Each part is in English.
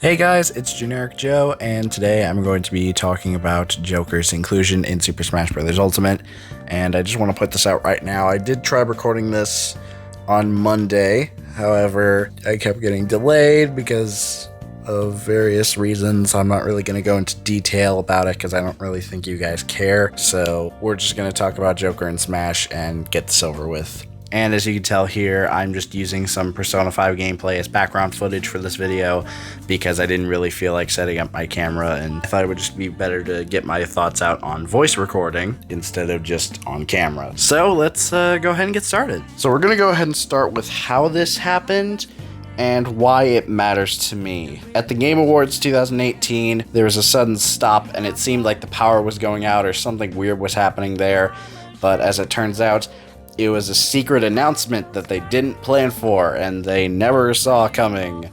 Hey guys, it's Generic Joe, and today I'm going to be talking about Joker's inclusion in Super Smash Bros. Ultimate, and I just want to put this out right now. I did try recording this on Monday, however, I kept getting delayed because of various reasons. I'm not really going to go into detail about it because I don't really think you guys care, so we're just going to talk about Joker and Smash and get this over with. And as you can tell here, I'm just using some Persona 5 gameplay as background footage for this video because I didn't really feel like setting up my camera, and I thought it would just be better to get my thoughts out on voice recording instead of just on camera. So let's go ahead and get started. So we're going to go ahead and start with how this happened and why it matters to me. At the Game Awards 2018, there was a sudden stop and it seemed like the power was going out or something weird was happening there, but as it turns out, it was a secret announcement that they didn't plan for and they never saw coming.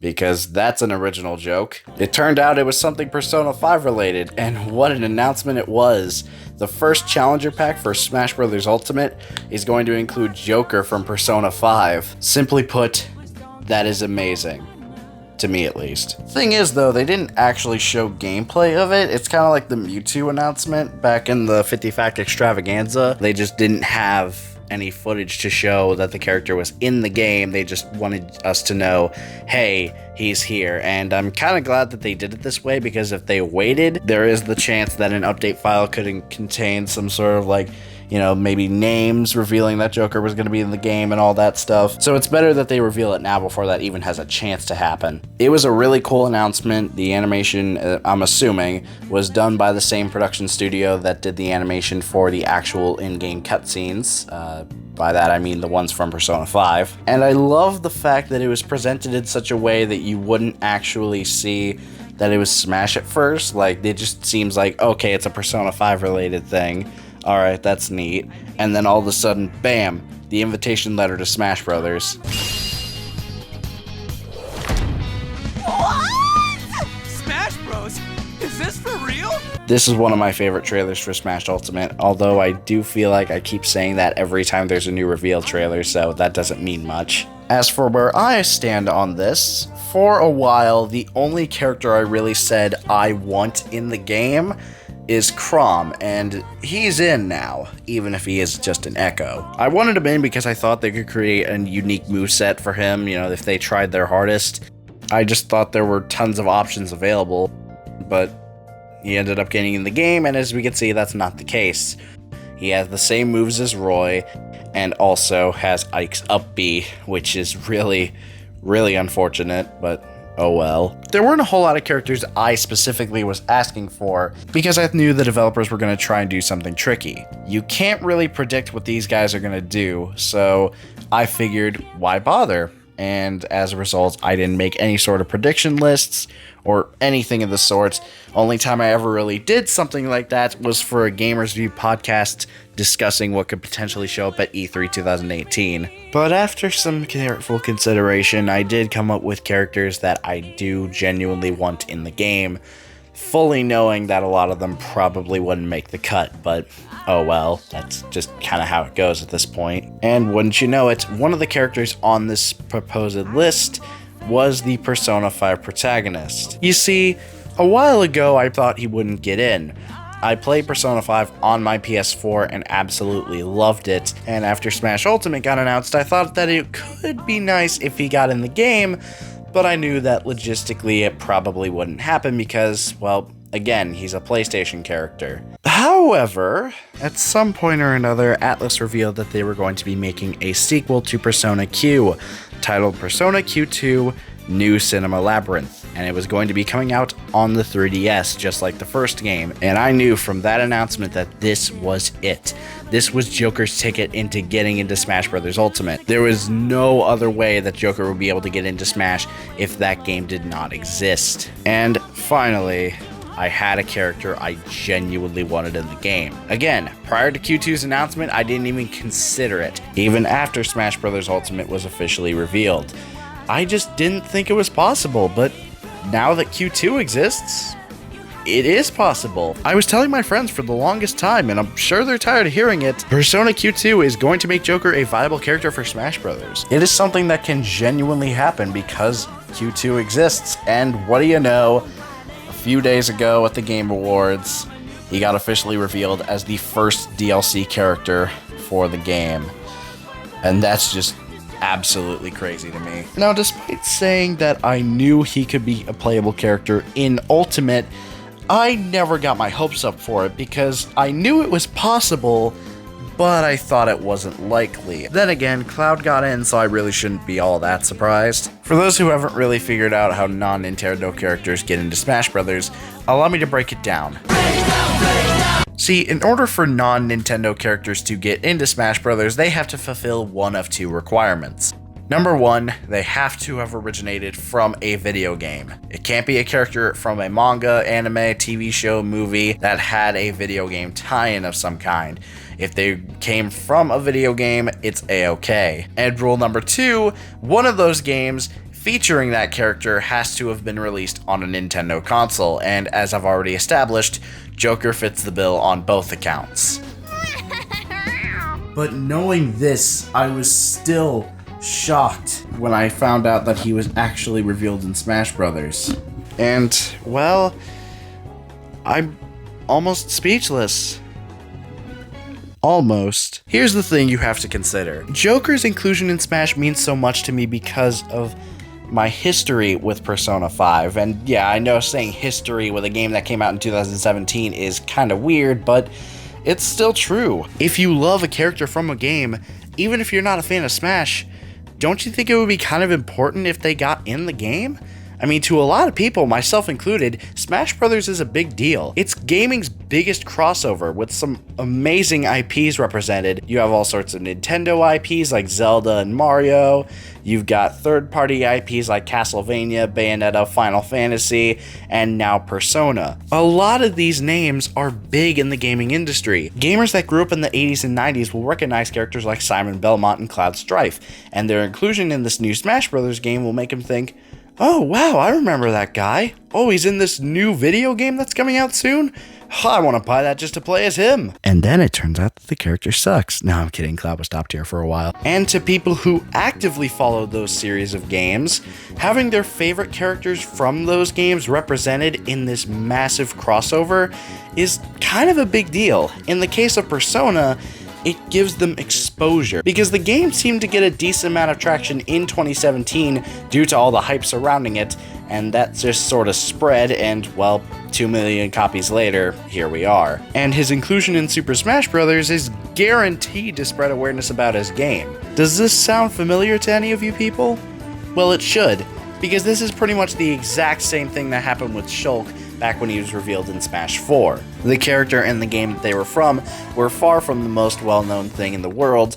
Because that's an original joke. It turned out it was something Persona 5 related, and what an announcement it was. The first challenger pack for Smash Bros. Ultimate is going to include Joker from Persona 5. Simply put, that is amazing. To me, at least. Thing is, though, they didn't actually show gameplay of it. It's kind of like the Mewtwo announcement back in the 50 Fact Extravaganza. They just didn't have any footage to show that the character was in the game. They just wanted us to know, hey, he's here. And I'm kind of glad that they did it this way, because if they waited, there is the chance that an update file could contain some sort of like, maybe names revealing that Joker was going to be in the game and all that stuff. So it's better that they reveal it now before that even has a chance to happen. It was a really cool announcement. The animation, I'm assuming, was done by the same production studio that did the animation for the actual in-game cutscenes. By that I mean the ones from Persona 5. And I love the fact that it was presented in such a way that you wouldn't actually see that it was Smash at first. Like, it just seems like, okay, it's a Persona 5 related thing. Alright, that's neat. And then all of a sudden, bam, the invitation letter to Smash Brothers. What? Smash Bros? Is this for real? This is one of my favorite trailers for Smash Ultimate, although I do feel like I keep saying that every time there's a new reveal trailer, so that doesn't mean much. As for where I stand on this, for a while, the only character I really said I want in the game is Chrom, and he's in now, even if he is just an echo. I wanted him in because I thought they could create a unique moveset for him, if they tried their hardest. I just thought there were tons of options available, but he ended up getting in the game, and as we can see, that's not the case. He has the same moves as Roy, and also has Ike's up B, which is really, really unfortunate, but oh well. There weren't a whole lot of characters I specifically was asking for because I knew the developers were going to try and do something tricky. You can't really predict what these guys are going to do, so I figured, why bother? And as a result, I didn't make any sort of prediction lists or anything of the sort. Only time I ever really did something like that was for a Gamers View podcast discussing what could potentially show up at E3 2018. But after some careful consideration, I did come up with characters that I do genuinely want in the game, fully knowing that a lot of them probably wouldn't make the cut, but oh well, that's just kind of how it goes at this point. And wouldn't you know it, one of the characters on this proposed list was the Persona 5 protagonist. You see, a while ago I thought he wouldn't get in. I played Persona 5 on my PS4 and absolutely loved it, and after Smash Ultimate got announced, I thought that it could be nice if he got in the game, but I knew that logistically it probably wouldn't happen because, well, again, he's a PlayStation character. However, at some point or another, Atlus revealed that they were going to be making a sequel to Persona Q, titled Persona Q2 New Cinema Labyrinth, and it was going to be coming out on the 3DS, just like the first game, and I knew from that announcement that this was it. This was Joker's ticket into getting into Smash Bros. Ultimate. There was no other way that Joker would be able to get into Smash if that game did not exist. And finally, I had a character I genuinely wanted in the game. Again, prior to Q2's announcement, I didn't even consider it, even after Smash Bros. Ultimate was officially revealed. I just didn't think it was possible, but now that Q2 exists, it is possible. I was telling my friends for the longest time, and I'm sure they're tired of hearing it, Persona Q2 is going to make Joker a viable character for Smash Bros. It is something that can genuinely happen because Q2 exists, and what do you know? A few days ago at the Game Awards, he got officially revealed as the first DLC character for the game. And that's just absolutely crazy to me. Now, despite saying that I knew he could be a playable character in Ultimate, I never got my hopes up for it because I knew it was possible, but I thought it wasn't likely. Then again, Cloud got in, so I really shouldn't be all that surprised. For those who haven't really figured out how non-Nintendo characters get into Smash Bros., allow me to break it down. See, in order for non-Nintendo characters to get into Smash Bros., they have to fulfill one of two requirements. Number one, they have to have originated from a video game. It can't be a character from a manga, anime, TV show, movie that had a video game tie-in of some kind. If they came from a video game, it's a-okay. And rule number two, one of those games featuring that character has to have been released on a Nintendo console, and as I've already established, Joker fits the bill on both accounts. But knowing this, I was still shocked when I found out that he was actually revealed in Smash Brothers. And, well, I'm almost speechless. Almost. Here's the thing you have to consider. Joker's inclusion in Smash means so much to me because of my history with Persona 5. And yeah, I know saying history with a game that came out in 2017 is kind of weird, but it's still true. If you love a character from a game, even if you're not a fan of Smash, don't you think it would be kind of important if they got in the game? I mean, to a lot of people, myself included, Smash Bros. Is a big deal. It's gaming's biggest crossover with some amazing IPs represented. You have all sorts of Nintendo IPs like Zelda and Mario. You've got third-party IPs like Castlevania, Bayonetta, Final Fantasy, and now Persona. A lot of these names are big in the gaming industry. Gamers that grew up in the 80s and 90s will recognize characters like Simon Belmont and Cloud Strife, and their inclusion in this new Smash Bros. Game will make them think, oh wow, I remember that guy. Oh, he's in this new video game that's coming out soon? I want to buy that just to play as him. And then it turns out that the character sucks. No, I'm kidding, Cloud was top tier for a while. And to people who actively follow those series of games, having their favorite characters from those games represented in this massive crossover is kind of a big deal. In the case of Persona, it gives them exposure, because the game seemed to get a decent amount of traction in 2017 due to all the hype surrounding it, and that just sort of spread, and well, 2 million copies later, here we are. And his inclusion in Super Smash Bros. Is guaranteed to spread awareness about his game. Does this sound familiar to any of you people? Well, it should, because this is pretty much the exact same thing that happened with Shulk back when he was revealed in Smash 4. The character and the game that they were from were far from the most well-known thing in the world,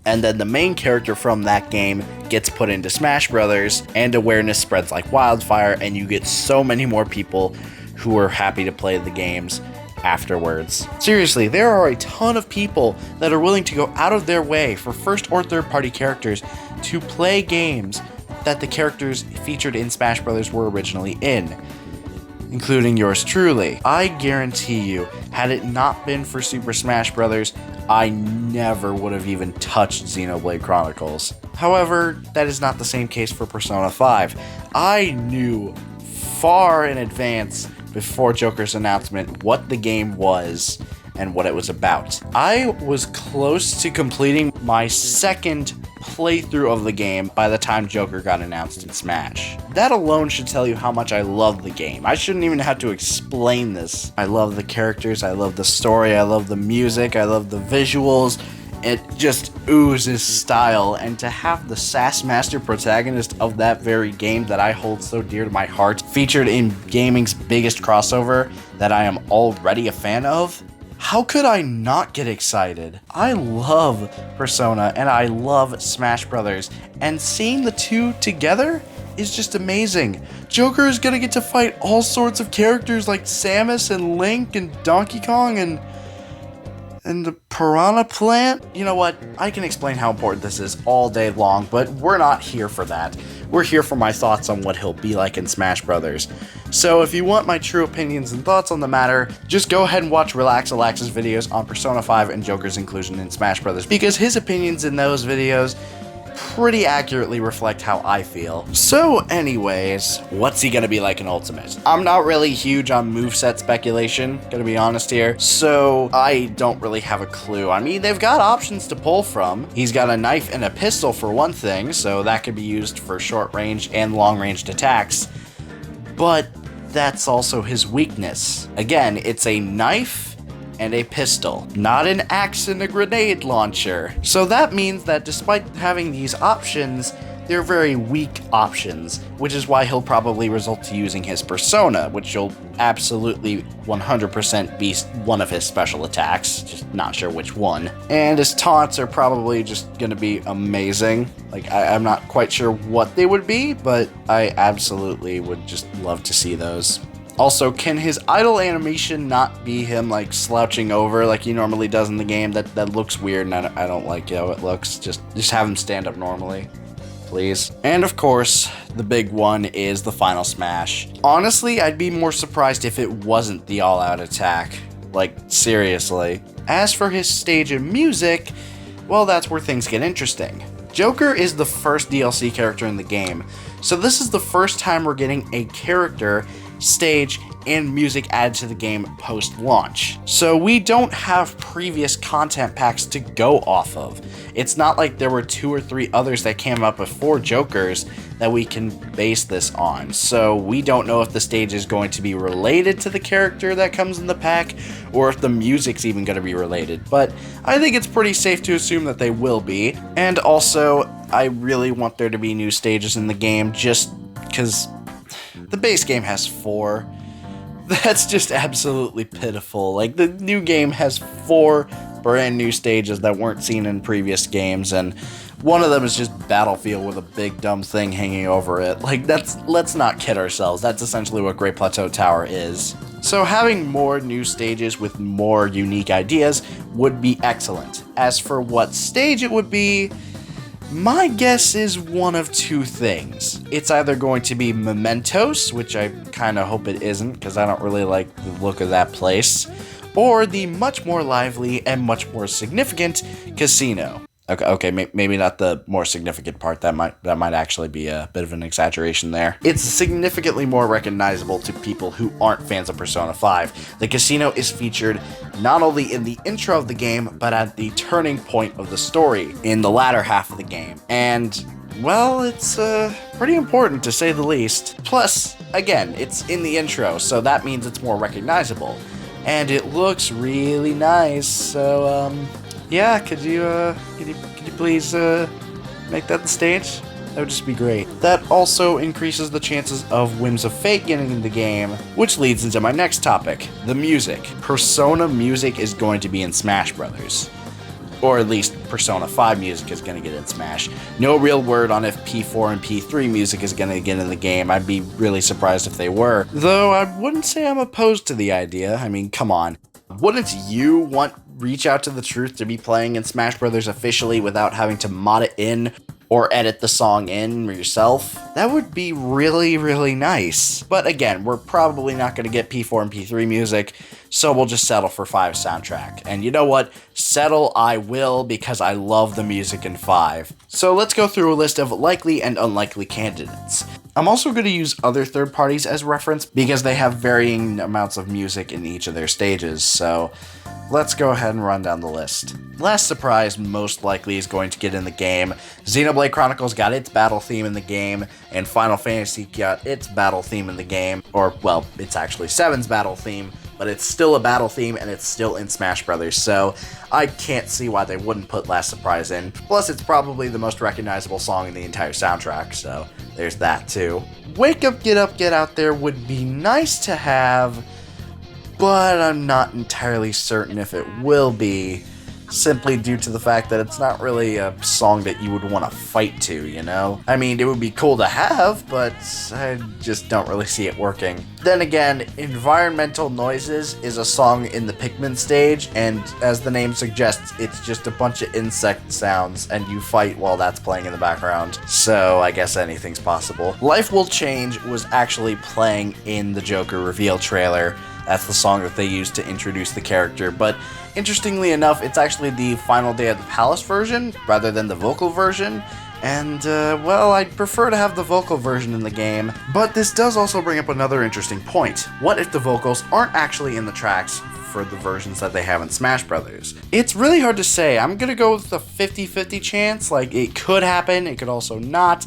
and then the main character from that game gets put into Smash Brothers, and awareness spreads like wildfire, and you get so many more people who are happy to play the games afterwards. Seriously, there are a ton of people that are willing to go out of their way for first or third party characters to play games that the characters featured in Smash Brothers were originally in, including yours truly. I guarantee you, had it not been for Super Smash Bros., I never would have even touched Xenoblade Chronicles. However, that is not the same case for Persona 5. I knew far in advance, before Joker's announcement, what the game was and what it was about. I was close to completing my second playthrough of the game by the time Joker got announced in Smash. That alone should tell you how much I love the game. I shouldn't even have to explain this. I love the characters, I love the story, I love the music, I love the visuals. It just oozes style, and to have the Sassmaster protagonist of that very game that I hold so dear to my heart featured in gaming's biggest crossover that I am already a fan of, how could I not get excited? I love Persona and I love Smash Brothers, and seeing the two together is just amazing. Joker is gonna get to fight all sorts of characters like Samus and Link and Donkey Kong and the Piranha Plant. You know what? I can explain how important this is all day long, but we're not here for that. We're here for my thoughts on what he'll be like in Smash Brothers. So if you want my true opinions and thoughts on the matter, just go ahead and watch Relax-A-Lax's videos on Persona 5 and Joker's inclusion in Smash Brothers, because his opinions in those videos pretty accurately reflect how I feel. So anyways, what's he gonna be like in Ultimate? I'm not really huge on moveset speculation, gonna be honest here, so I don't really have a clue. I mean, they've got options to pull from. He's got a knife and a pistol for one thing, so that could be used for short range and long ranged attacks, but that's also his weakness. Again, it's a knife and a pistol, not an axe and a grenade launcher. So that means that despite having these options, they're very weak options, which is why he'll probably result to using his persona, which will absolutely 100% be one of his special attacks, just not sure which one. And his taunts are probably just gonna be amazing. Like, I'm not quite sure what they would be, but I absolutely would just love to see those. Also, can his idle animation not be him, like, slouching over like he normally does in the game? That looks weird, and I don't like how it looks. Just have him stand up normally, please. And of course, the big one is the final smash. Honestly, I'd be more surprised if it wasn't the all-out attack. Like, seriously. As for his stage and music, well, that's where things get interesting. Joker is the first DLC character in the game, so this is the first time we're getting a character, stage, and music added to the game post-launch. So we don't have previous content packs to go off of. It's not like there were 2 or 3 others that came up before Joker's that we can base this on. So we don't know if the stage is going to be related to the character that comes in the pack, or if the music's even going to be related. But I think it's pretty safe to assume that they will be. And also, I really want there to be new stages in the game, just because the base game has 4. That's just absolutely pitiful. Like, the new game has 4 brand new stages that weren't seen in previous games, and one of them is just Battlefield with a big dumb thing hanging over it. Like, let's not kid ourselves. That's essentially what Great Plateau Tower is. So having more new stages with more unique ideas would be excellent. As for what stage it would be, my guess is one of 2 things. It's either going to be Mementos, which I kind of hope it isn't, because I don't really like the look of that place, or the much more lively and much more significant Casino. Okay, maybe not the more significant part. That might actually be a bit of an exaggeration there. It's significantly more recognizable to people who aren't fans of Persona 5. The Casino is featured not only in the intro of the game, but at the turning point of the story in the latter half of the game. And, well, it's pretty important to say the least. Plus, again, it's in the intro, so that means it's more recognizable. And it looks really nice, so, yeah, could you please make that the stage? That would just be great. That also increases the chances of Whims of Fate getting in the game, which leads into my next topic, the music. Persona music is going to be in Smash Brothers. Or at least Persona 5 music is going to get in Smash. No real word on if P4 and P3 music is going to get in the game. I'd be really surprised if they were. Though I wouldn't say I'm opposed to the idea. I mean, come on. Wouldn't you want Reach Out to the Truth to be playing in Smash Brothers officially without having to mod it in or edit the song in yourself? That would be really, really nice. But again, we're probably not going to get P4 and P3 music, so we'll just settle for 5 soundtrack. And you know what? Settle I will, because I love the music in 5. So let's go through a list of likely and unlikely candidates. I'm also going to use other third parties as reference because they have varying amounts of music in each of their stages, so let's go ahead and run down the list. Last surprise most likely is going to get in the game. Xenoblade Chronicles got its battle theme in the game, and Final Fantasy got its battle theme in the game. Or, well, it's actually 7's battle theme, but it's still a battle theme and it's still in Smash Brothers, so I can't see why they wouldn't put Last Surprise in. Plus, it's probably the most recognizable song in the entire soundtrack, so there's that too. Wake Up, Get Out There would be nice to have, but I'm not entirely certain if it will be, simply due to the fact that it's not really a song that you would want to fight to, you know? I mean, it would be cool to have, but I just don't really see it working. Then again, Environmental Noises is a song in the Pikmin stage, and as the name suggests, it's just a bunch of insect sounds, and you fight while that's playing in the background. So I guess anything's possible. Life Will Change was actually playing in the Joker reveal trailer. That's the song that they used to introduce the character, but interestingly enough, it's actually the Final Day at the Palace version rather than the vocal version, And, well, I'd prefer to have the vocal version in the game, but this does also bring up another interesting point. What if the vocals aren't actually in the tracks for the versions that they have in Smash Brothers? It's really hard to say. I'm gonna go with a 50-50 chance. Like, it could happen, it could also not.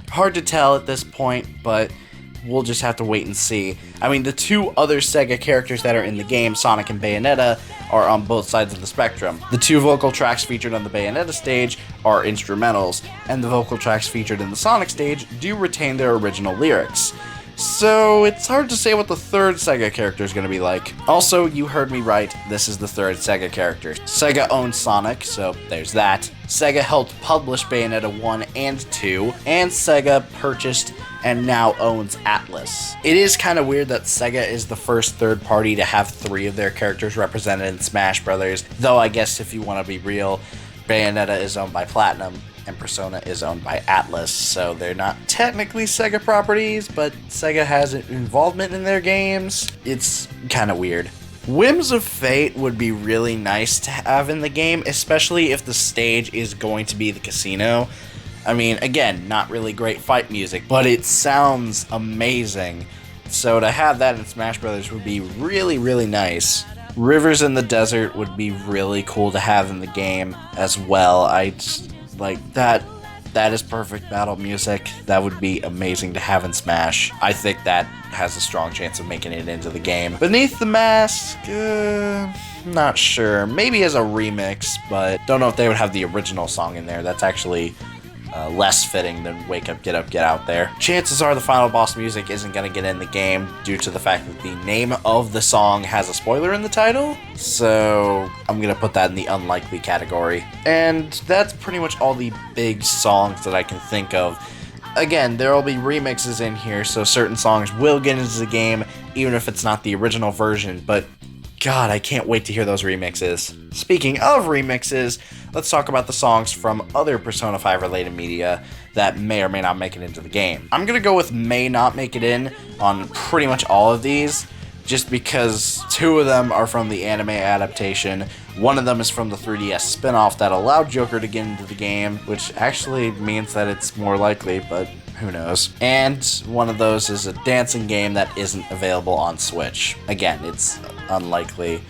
Hard to tell at this point, but we'll just have to wait and see. I mean, the two other Sega characters that are in the game, Sonic and Bayonetta, are on both sides of the spectrum. The two vocal tracks featured on the Bayonetta stage are instrumentals, and the vocal tracks featured in the Sonic stage do retain their original lyrics. So it's hard to say what the third Sega character is going to be like. Also, you heard me right, this is the third Sega character. Sega owns Sonic, so there's that. Sega helped publish Bayonetta 1 and 2, and Sega purchased and now owns Atlus. It is kind of weird that Sega is the first third party to have 3 of their characters represented in Smash Brothers, though I guess if you want to be real, Bayonetta is owned by Platinum, and Persona is owned by Atlus, so they're not technically Sega properties, but Sega has involvement in their games. It's kind of weird. Whims of Fate would be really nice to have in the game, especially if the stage is going to be the casino. I mean, again, not really great fight music, but it sounds amazing. So to have that in Smash Brothers would be really, really nice. Rivers in the Desert would be really cool to have in the game as well. Like, that is perfect battle music. That would be amazing to have in Smash. I think that has a strong chance of making it into the game. Beneath the Mask, not sure. Maybe as a remix, but don't know if they would have the original song in there. That's actually less fitting than Wake Up, Get Out There. Chances are the final boss music isn't going to get in the game due to the fact that the name of the song has a spoiler in the title, so I'm going to put that in the unlikely category. And that's pretty much all the big songs that I can think of. Again, there will be remixes in here, so certain songs will get into the game, even if it's not the original version, but God, I can't wait to hear those remixes. Speaking of remixes, let's talk about the songs from other Persona 5 related media that may or may not make it into the game. I'm gonna go with may not make it in on pretty much all of these, just because 2 of them are from the anime adaptation, 1 of them is from the 3DS spin-off that allowed Joker to get into the game, which actually means that it's more likely, but who knows. And 1 of those is a dancing game that isn't available on Switch. Again, it's unlikely.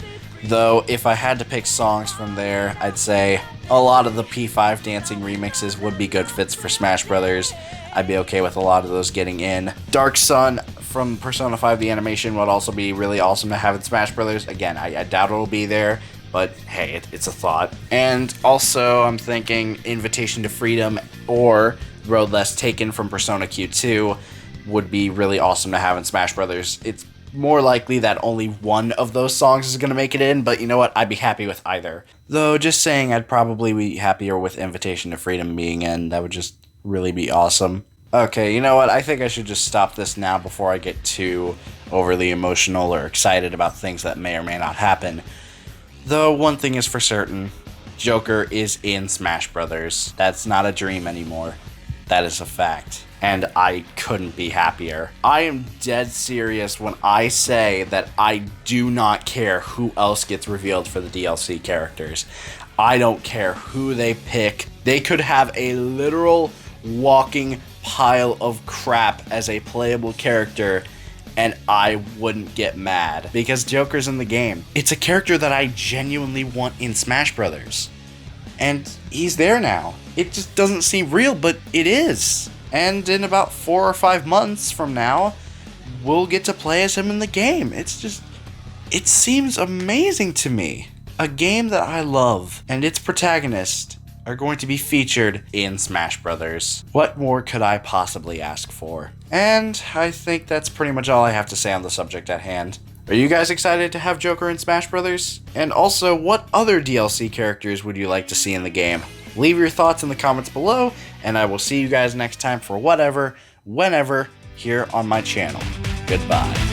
Though, if I had to pick songs from there, I'd say a lot of the P5 dancing remixes would be good fits for Smash Brothers. I'd be okay with a lot of those getting in. Dark Sun from Persona 5 the animation would also be really awesome to have in Smash Brothers. Again, I doubt it'll be there, but hey, it's a thought. And also, I'm thinking Invitation to Freedom or Road Less Taken from Persona Q2 would be really awesome to have in Smash Brothers. It's more likely that only 1 of those songs is going to make it in, but you know what? I'd be happy with either. Though, just saying, I'd probably be happier with Invitation to Freedom being in. That would just really be awesome. Okay, you know what? I think I should just stop this now before I get too overly emotional or excited about things that may or may not happen. Though, one thing is for certain, Joker is in Smash Brothers. That's not a dream anymore. That is a fact. And I couldn't be happier. I am dead serious when I say that I do not care who else gets revealed for the DLC characters. I don't care who they pick. They could have a literal walking pile of crap as a playable character, and I wouldn't get mad because Joker's in the game. It's a character that I genuinely want in Smash Brothers. And he's there now. It just doesn't seem real, but it is. And in about 4 or 5 months from now, we'll get to play as him in the game. It seems amazing to me. A game that I love and its protagonists are going to be featured in Smash Brothers. What more could I possibly ask for? And I think that's pretty much all I have to say on the subject at hand. Are you guys excited to have Joker in Smash Brothers? And also, what other DLC characters would you like to see in the game? Leave your thoughts in the comments below, and I will see you guys next time for whatever, whenever, here on my channel. Goodbye.